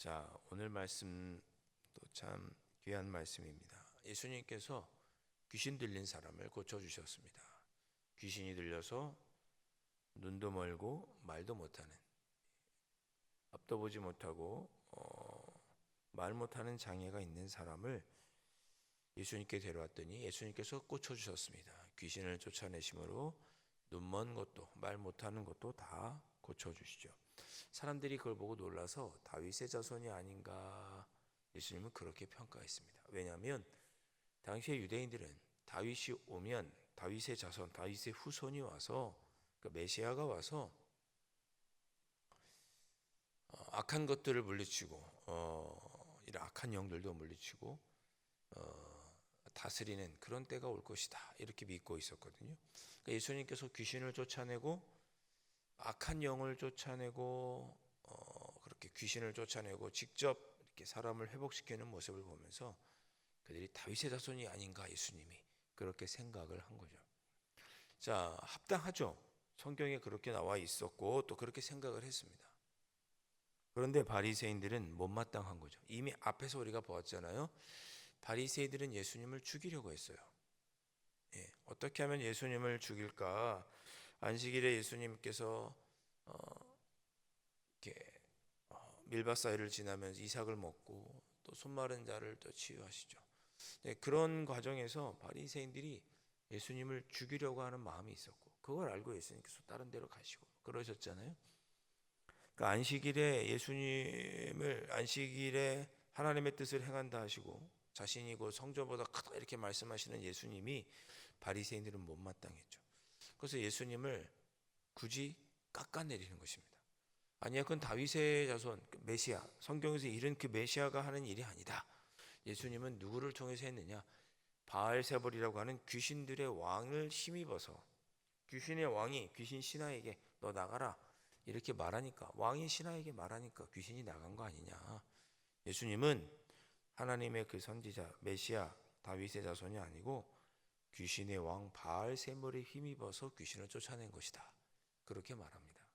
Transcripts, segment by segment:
자, 오늘 말씀도 참 귀한 말씀입니다. 예수님께서 귀신 들린 사람을 고쳐주셨습니다. 귀신이 들려서 눈도 멀고 말도 못하는, 앞도 보지 못하고 말 못하는 장애가 있는 사람을 예수님께 데려왔더니 예수님께서 고쳐주셨습니다. 귀신을 쫓아내심으로 눈 먼 것도 말 못하는 것도 다 고쳐주시죠. 사람들이 그걸 보고 놀라서 다윗의 자손이 아닌가 예수님은 그렇게 평가했습니다. 왜냐하면 당시의 유대인들은 다윗이 오면 다윗의 자손, 다윗의 후손이 와서 그 메시아가 와서 악한 것들을 물리치고 이런 악한 영들도 물리치고 다스리는 그런 때가 올 것이다 이렇게 믿고 있었거든요. 그러니까 예수님께서 귀신을 쫓아내고 악한 영을 쫓아내고 그렇게 귀신을 쫓아내고 직접 이렇게 사람을 회복시키는 모습을 보면서 그들이 다윗의 자손이 아닌가 예수님이 그렇게 생각을 한 거죠. 자, 합당하죠. 성경에 그렇게 나와 있었고 또 그렇게 생각을 했습니다. 그런데 바리새인들은 못마땅한 거죠. 이미 앞에서 우리가 보았잖아요. 바리새인들은 예수님을 죽이려고 했어요. 어떻게 하면 예수님을 죽일까? 안식일에 예수님께서 이렇게 밀밭 사이를 지나면서 이삭을 먹고 또 손마른 자를 또 치유하시죠. 그런 과정에서 바리새인들이 예수님을 죽이려고 하는 마음이 있었고 그걸 알고 예수님께서 다른 데로 가시고 그러셨잖아요. 그러니까 안식일에 하나님의 뜻을 행한다 하시고 자신이 그 성전보다 크다 이렇게 말씀하시는 예수님이 바리새인들은 못마땅했죠. 그래서 예수님을 굳이 깎아내리는 것입니다. 아니야, 그건 다윗의 자손 메시아, 성경에서 이런 그 메시아가 하는 일이 아니다. 예수님은 누구를 통해서 했느냐? 바알세불이라고 하는 귀신들의 왕을 힘입어서 귀신의 왕이 귀신 신하에게 너 나가라 이렇게 말하니까 왕이 신하에게 말하니까 귀신이 나간 거 아니냐. 예수님은 하나님의 그 선지자 메시아 다윗의 자손이 아니고 귀신의 왕 바알세불에 힘입어서 귀신을 쫓아낸 것이다. 그렇게 말합니다.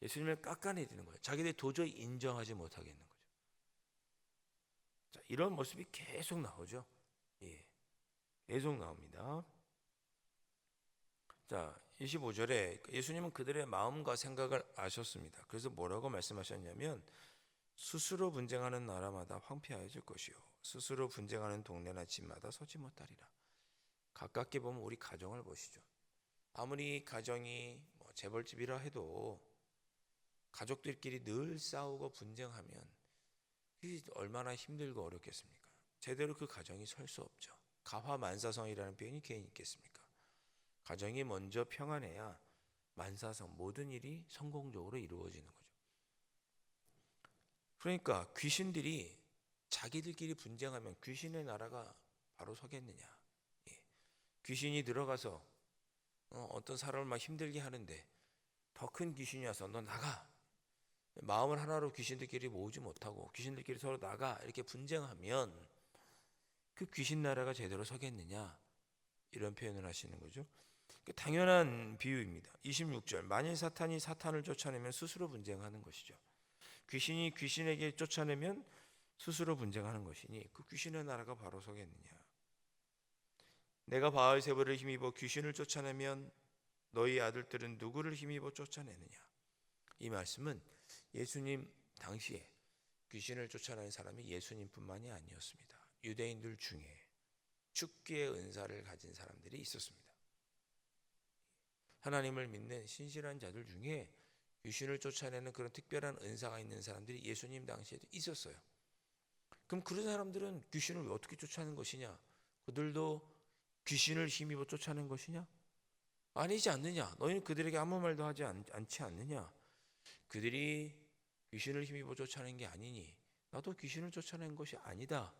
예수님을 깎아내리는 거예요. 자기들이 도저히 인정하지 못하겠는 거죠. 자, 이런 모습이 계속 나오죠. 예, 계속 나옵니다. 자, 25절에 예수님은 그들의 마음과 생각을 아셨습니다. 그래서 뭐라고 말씀하셨냐면 스스로 분쟁하는 나라마다 황폐하여질 것이요 스스로 분쟁하는 동네나 집마다 서지 못하리라. 가깝게 보면 우리 가정을 보시죠. 아무리 가정이 재벌집이라 해도 가족들끼리 늘 싸우고 분쟁하면 그게 얼마나 힘들고 어렵겠습니까? 제대로 그 가정이 설 수 없죠. 가화만사성이라는 표현이 괜히 있겠습니까? 가정이 먼저 평안해야 만사성 모든 일이 성공적으로 이루어지는 거죠. 그러니까 귀신들이 자기들끼리 분쟁하면 귀신의 나라가 바로 서겠느냐? 예. 귀신이 들어가서 어떤 사람을 막 힘들게 하는데 더 큰 귀신이 와서 너 나가. 마음을 하나로 귀신들끼리 모으지 못하고 귀신들끼리 서로 나가 이렇게 분쟁하면 그 귀신 나라가 제대로 서겠느냐? 이런 표현을 하시는 거죠. 당연한 비유입니다. 26절 만일 사탄이 사탄을 쫓아내면 스스로 분쟁하는 것이죠. 귀신이 귀신에게 쫓아내면 스스로 분쟁하는 것이니 그 귀신의 나라가 바로 서겠느냐. 내가 바알세불을 힘입어 귀신을 쫓아내면 너희 아들들은 누구를 힘입어 쫓아내느냐. 이 말씀은 예수님 당시에 귀신을 쫓아내는 사람이 예수님뿐만이 아니었습니다. 유대인들 중에 축기의 은사를 가진 사람들이 있었습니다. 하나님을 믿는 신실한 자들 중에 귀신을 쫓아내는 그런 특별한 은사가 있는 사람들이 예수님 당시에도 있었어요. 그럼 그런 사람들은 귀신을 어떻게 쫓아내는 것이냐? 그들도 귀신을 힘입어 쫓아낸 것이냐? 아니지 않느냐? 너희는 그들에게 아무 말도 하지 않지 않느냐? 그들이 귀신을 힘입어 쫓아낸 게 아니니 나도 귀신을 쫓아낸 것이 아니다.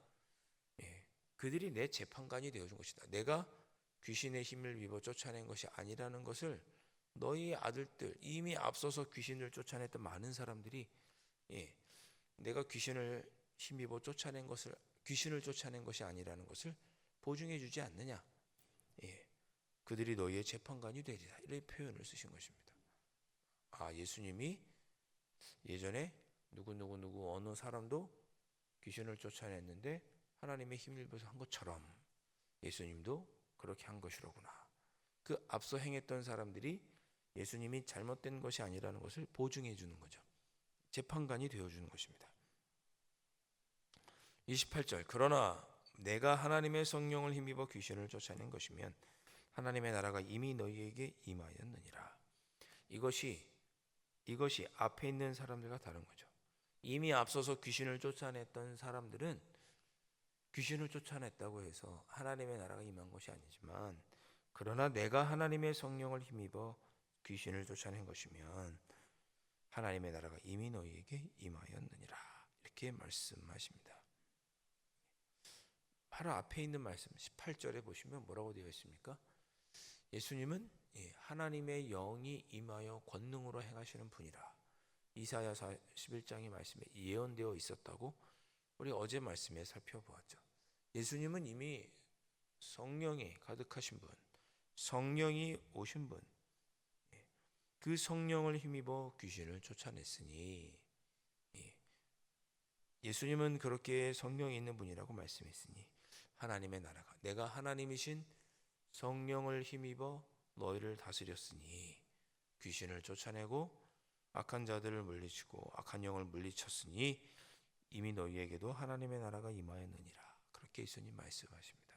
예, 그들이 내 재판관이 되어준 것이다. 내가 귀신의 힘을 입어 쫓아낸 것이 아니라는 것을 너희 아들들 이미 앞서서 귀신을 쫓아냈던 많은 사람들이 내가 귀신을 힘입어 쫓아낸 것을 귀신을 쫓아낸 것이 아니라는 것을 보증해 주지 않느냐. 그들이 너희의 재판관이 되리라. 이런 표현을 쓰신 것입니다. 예수님이 예전에 누구 어느 사람도 귀신을 쫓아냈는데 하나님의 힘입어서 한 것처럼 예수님도 그렇게 한 것이로구나. 그 앞서 행했던 사람들이 예수님이 잘못된 것이 아니라는 것을 보증해 주는 거죠. 재판관이 되어 주는 것입니다. 28절 그러나 내가 하나님의 성령을 힘입어 귀신을 쫓아낸 것이면 하나님의 나라가 이미 너희에게 임하였느니라. 이것이 앞에 있는 사람들과 다른 거죠. 이미 앞서서 귀신을 쫓아냈던 사람들은 귀신을 쫓아냈다고 해서 하나님의 나라가 임한 것이 아니지만, 그러나 내가 하나님의 성령을 힘입어 귀신을 쫓아낸 것이면 하나님의 나라가 이미 너희에게 임하였느니라. 이렇게 말씀하십니다. 바로 앞에 있는 말씀 18절에 보시면 뭐라고 되어 있습니까? 예수님은 하나님의 영이 임하여 권능으로 행하시는 분이라. 이사야 11장의 말씀에 예언되어 있었다고 우리 어제 말씀에 살펴보았죠. 예수님은 이미 성령이 가득하신 분, 성령이 오신 분, 그 성령을 힘입어 귀신을 쫓아냈으니, 예수님은 그렇게 성령이 있는 분이라고 말씀했으니 하나님의 나라가 내가 하나님이신 성령을 힘입어 너희를 다스렸으니 귀신을 쫓아내고 악한 자들을 물리치고 악한 영을 물리쳤으니 이미 너희에게도 하나님의 나라가 임하였느니라. 그렇게 예수님 말씀하십니다.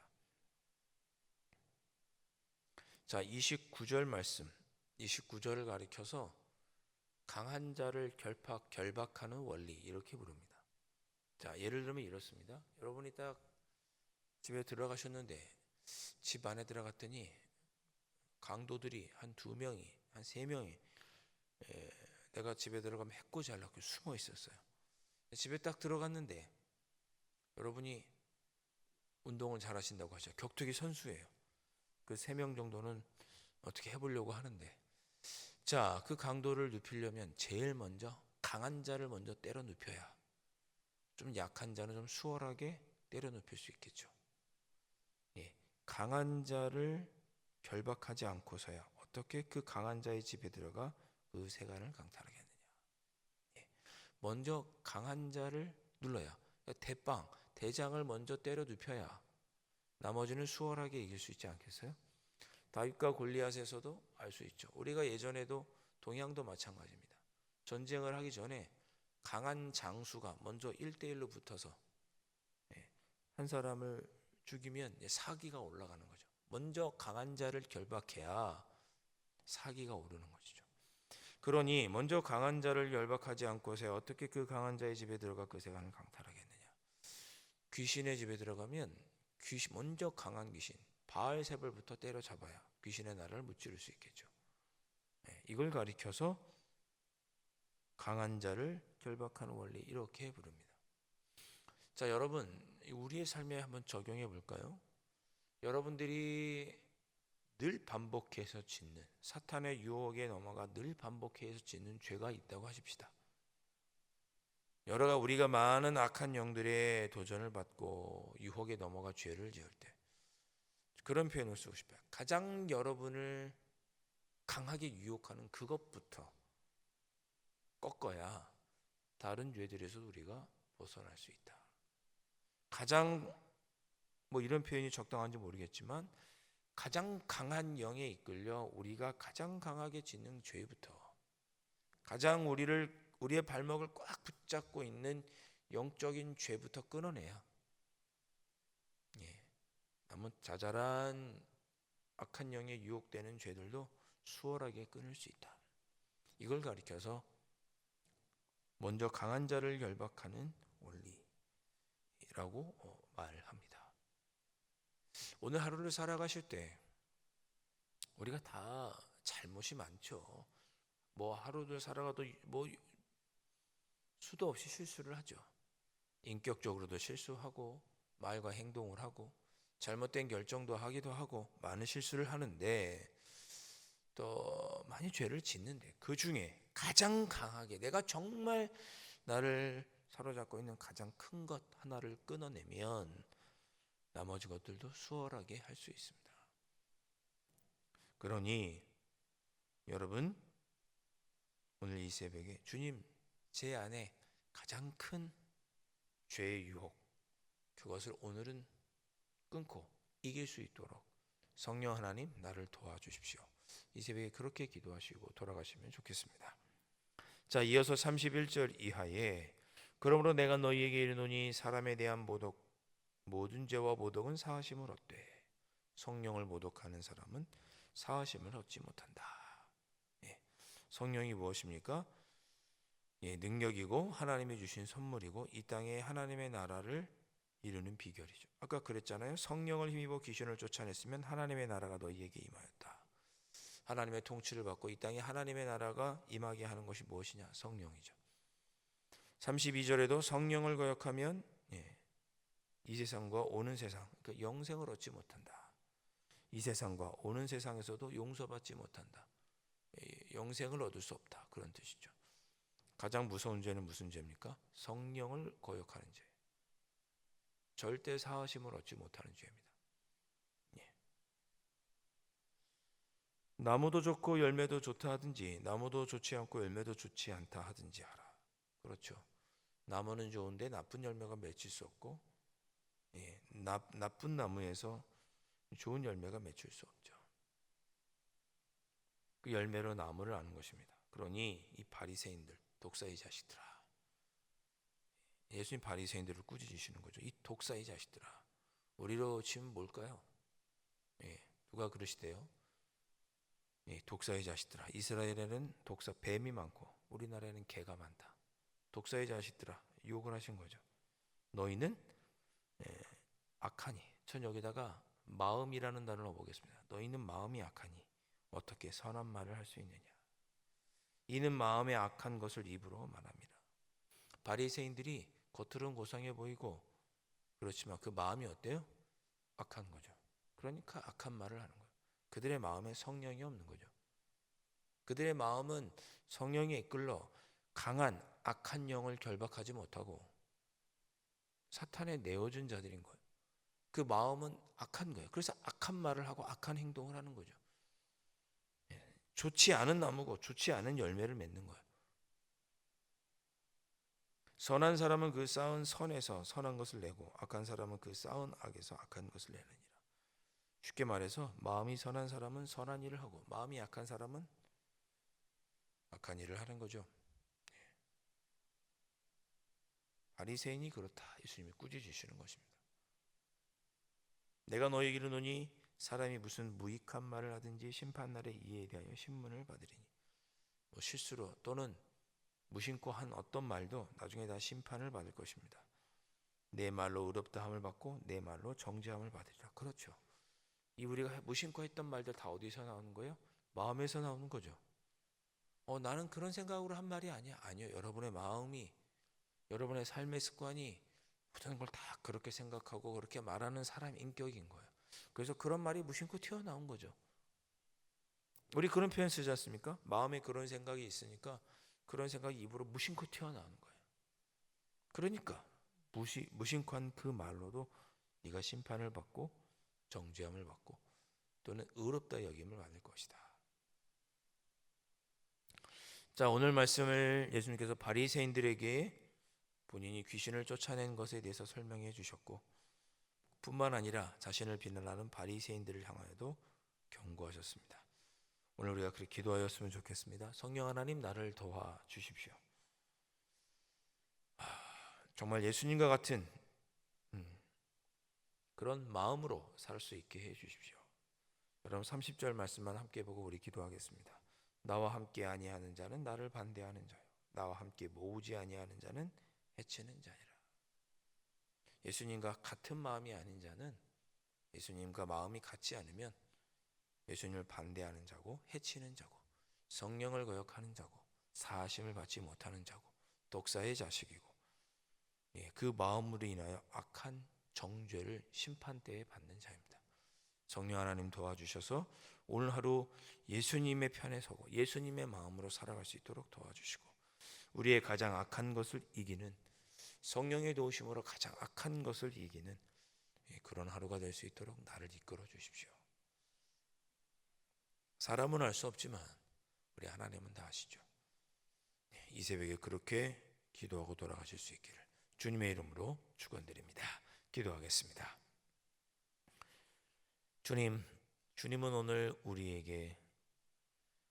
자, 29절 말씀, 29절을 가리켜서 강한 자를 결박하는 원리 이렇게 부릅니다. 자, 예를 들면 이렇습니다. 여러분이 딱 집에 들어가셨는데 집 안에 들어갔더니 강도들이 한 2명이, 한 3명이 내가 집에 들어가면 해코지 하려고 숨어 있었어요. 집에 딱 들어갔는데, 여러분이 운동을 잘 하신다고 하죠. 격투기 선수예요. 그 3명 정도는 어떻게 해보려고 하는데, 자, 그 강도를 눕히려면 제일 먼저 강한 자를 먼저 때려 눕혀야 좀 약한 자는 좀 수월하게 때려 눕힐 수 있겠죠. 강한 자를 결박하지 않고서야 어떻게 그 강한 자의 집에 들어가 그 세간을 강탈하겠느냐. 먼저 강한 자를 눌러야, 대장을 먼저 때려 눕혀야 나머지는 수월하게 이길 수 있지 않겠어요? 다윗과 골리앗에서도 알 수 있죠. 우리가 예전에도 동양도 마찬가지입니다. 전쟁을 하기 전에 강한 장수가 먼저 1대1로 붙어서 한 사람을 죽이면 사기가 올라가는 거죠. 먼저 강한 자를 결박해야 사기가 오르는 것이죠. 그러니 먼저 강한 자를 결박하지 않고서 어떻게 그 강한 자의 집에 들어가 그 세간을 강탈하겠느냐. 귀신의 집에 들어가면 먼저 강한 귀신 바알세불부터 때려잡아야 귀신의 나라를 무찌를 수 있겠죠. 이걸 가리켜서 강한 자를 결박하는 원리 이렇게 부릅니다. 자, 여러분 우리의 삶에 한번 적용해 볼까요? 여러분들이 늘 반복해서 짓는, 사탄의 유혹에 넘어가 늘 반복해서 짓는 죄가 있다고 하십시다. 우리가 많은 악한 영들의 도전을 받고 유혹에 넘어가 죄를 지을 때 그런 표현을 쓰고 싶어요. 가장 여러분을 강하게 유혹하는 그것부터 꺾어야 다른 죄들에서 우리가 벗어날 수 있다. 가장 이런 표현이 적당한지 모르겠지만 가장 강한 영에 이끌려 우리가 가장 강하게 짓는 죄부터, 가장 우리의 발목을 꽉 붙잡고 있는 영적인 죄부터 끊어내야 남은 자잘한 악한 영에 유혹되는 죄들도 수월하게 끊을 수 있다. 이걸 가리켜서 먼저 강한 자를 결박하는 원리라고 말합니다. 오늘 하루를 살아가실 때 우리가 다 잘못이 많죠. 하루를 살아가도 수도 없이 실수를 하죠. 인격적으로도 실수하고 말과 행동을 하고 잘못된 결정도 하기도 하고 많은 실수를 하는데, 또 많이 죄를 짓는데 그 중에 가장 강하게 내가 정말 나를 사로잡고 있는 가장 큰 것 하나를 끊어내면 나머지 것들도 수월하게 할 수 있습니다. 그러니 여러분 오늘 이 새벽에 주님, 제 안에 가장 큰 죄의 유혹, 그것을 오늘은 끊고 이길 수 있도록 성령 하나님 나를 도와주십시오. 이 새벽에 그렇게 기도하시고 돌아가시면 좋겠습니다. 자, 이어서 31절 이하에 그러므로 내가 너희에게 이르노니 사람에 대한 모독 모든 죄와 모독은 사하심을 얻되 성령을 모독하는 사람은 사하심을 얻지 못한다. 예, 성령이 무엇입니까? 예, 능력이고 하나님이 주신 선물이고 이 땅에 하나님의 나라를 이루는 비결이죠. 아까 그랬잖아요. 성령을 힘입어 귀신을 쫓아냈으면 하나님의 나라가 너희에게 임하였다. 하나님의 통치를 받고 이 땅에 하나님의 나라가 임하게 하는 것이 무엇이냐? 성령이죠. 32절에도 성령을 거역하면 이 세상과 오는 세상, 그러니까 영생을 얻지 못한다. 이 세상과 오는 세상에서도 용서받지 못한다. 영생을 얻을 수 없다. 그런 뜻이죠. 가장 무서운 죄는 무슨 죄입니까? 성령을 거역하는 죄. 절대 사하심을 얻지 못하는 죄입니다. 나무도 좋고 열매도 좋다 하든지 나무도 좋지 않고 열매도 좋지 않다 하든지 하라. 그렇죠. 나무는 좋은데 나쁜 열매가 맺힐 수 없고 나쁜 나무에서 좋은 열매가 맺힐 수 없죠. 그 열매로 나무를 아는 것입니다. 그러니 이 바리새인들, 독사의 자식들아, 예수님 바리새인들을 꾸짖으시는 거죠. 이 독사의 자식들아, 우리로 치면 뭘까요? 누가 그러시대요? 독사의 자식들아, 이스라엘에는 독사 뱀이 많고 우리나라에는 개가 많다. 독사의 자식들아, 욕을 하신 거죠. 너희는 악하니, 전 여기다가 마음이라는 단어를 넣어보겠습니다. 너희는 마음이 악하니 어떻게 선한 말을 할 수 있느냐. 이는 마음에 악한 것을 입으로 말합니다. 바리새인들이 겉으로는 고상해 보이고 그렇지만 그 마음이 어때요? 악한 거죠. 그러니까 악한 말을 하는 거예요. 그들의 마음에 성령이 없는 거죠. 그들의 마음은 성령에 이끌러 강한 악한 영을 결박하지 못하고 사탄에 내어준 자들인 거예요. 그 마음은 악한 거예요. 그래서 악한 말을 하고 악한 행동을 하는 거죠. 좋지 않은 나무고 좋지 않은 열매를 맺는 거예요. 선한 사람은 그 쌓은 선에서 선한 것을 내고 악한 사람은 그 쌓은 악에서 악한 것을 내느니라. 쉽게 말해서 마음이 선한 사람은 선한 일을 하고 마음이 악한 사람은 악한 일을 하는 거죠. 바리새인이 그렇다. 예수님이 꾸짖으시는 것입니다. 내가 너에게 이르노니 사람이 무슨 무익한 말을 하든지 심판날에 이에 대하여 신문을 받으리니, 실수로 또는 무심코 한 어떤 말도 나중에 다 심판을 받을 것입니다. 내 말로 의롭다함을 받고 내 말로 정죄함을 받으리라. 그렇죠. 이 우리가 무심코 했던 말들 다 어디서 나오는 거예요? 마음에서 나오는 거죠. 나는 그런 생각으로 한 말이 아니야. 아니요. 여러분의 마음이, 여러분의 삶의 습관이 모든 걸 다 그렇게 생각하고 그렇게 말하는 사람 인격인 거예요. 그래서 그런 말이 무심코 튀어나온 거죠. 우리 그런 표현 쓰지 않습니까? 마음에 그런 생각이 있으니까 그런 생각이 입으로 무심코 튀어나오는 거예요. 그러니까 무심코 한 그 말로도 네가 심판을 받고 정죄함을 받고 또는 의롭다 여김을 받을 것이다. 자, 오늘 말씀을 예수님께서 바리새인들에게 본인이 귀신을 쫓아낸 것에 대해서 설명해 주셨고, 뿐만 아니라 자신을 비난하는 바리새인들을 향하여도 경고하셨습니다. 오늘 우리가 그렇게 기도하였으면 좋겠습니다. 성령 하나님 나를 도와 주십시오. 정말 예수님과 같은 그런 마음으로 살 수 있게 해 주십시오. 여러분 30절 말씀만 함께 보고 우리 기도하겠습니다. 나와 함께 아니하는 자는 나를 반대하는 자요, 나와 함께 모으지 아니하는 자는 해치는 자니라. 예수님과 같은 마음이 아닌 자는, 예수님과 마음이 같지 않으면 예수님을 반대하는 자고 해치는 자고 성령을 거역하는 자고 사하심을 받지 못하는 자고 독사의 자식이고, 그 마음으로 인하여 악한 정죄를 심판대에 받는 자입니다. 성령 하나님 도와주셔서 오늘 하루 예수님의 편에 서고 예수님의 마음으로 살아갈 수 있도록 도와주시고, 우리의 가장 악한 것을 이기는, 성령의 도우심으로 가장 악한 것을 이기는 그런 하루가 될 수 있도록 나를 이끌어 주십시오. 사람은 알 수 없지만 우리 하나님은 다 아시죠. 이 새벽에 그렇게 기도하고 돌아가실 수 있기를 주님의 이름으로 축원드립니다. 기도하겠습니다. 주님은 오늘 우리에게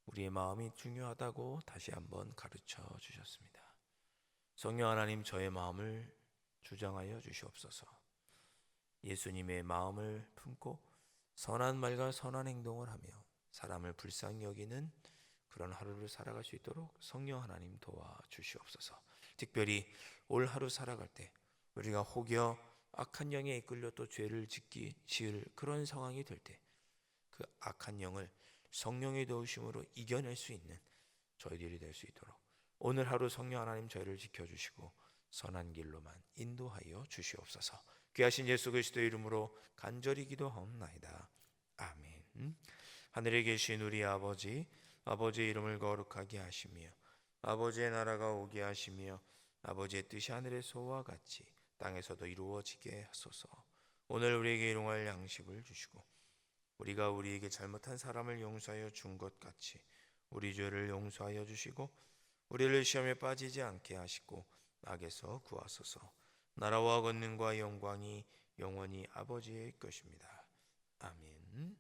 우리의 마음이 중요하다고 다시 한번 가르쳐 주셨습니다. 성령 하나님, 저의 마음을 주장하여 주시옵소서. 예수님의 마음을 품고 선한 말과 선한 행동을 하며 사람을 불쌍히 여기는 그런 하루를 살아갈 수 있도록 성령 하나님 도와주시옵소서. 특별히 올 하루 살아갈 때 우리가 혹여 악한 영에 이끌려 또 죄를 지을 그런 상황이 될 때 그 악한 영을 성령의 도우심으로 이겨낼 수 있는 저희들이 될 수 있도록 오늘 하루 성령 하나님 저희를 지켜주시고 선한 길로만 인도하여 주시옵소서. 귀하신 예수 그리스도의 이름으로 간절히 기도하옵나이다. 아멘. 하늘에 계신 우리 아버지, 아버지의 이름을 거룩하게 하시며 아버지의 나라가 오게 하시며 아버지의 뜻이 하늘에서와 같이 땅에서도 이루어지게 하소서. 오늘 우리에게 일용할 양식을 주시고 우리가 우리에게 잘못한 사람을 용서하여 준 것 같이 우리 죄를 용서하여 주시고 우리를 시험에 빠지지 않게 하시고 악에서 구하소서. 나라와 권능과 영광이 영원히 아버지의 것입니다. 아멘.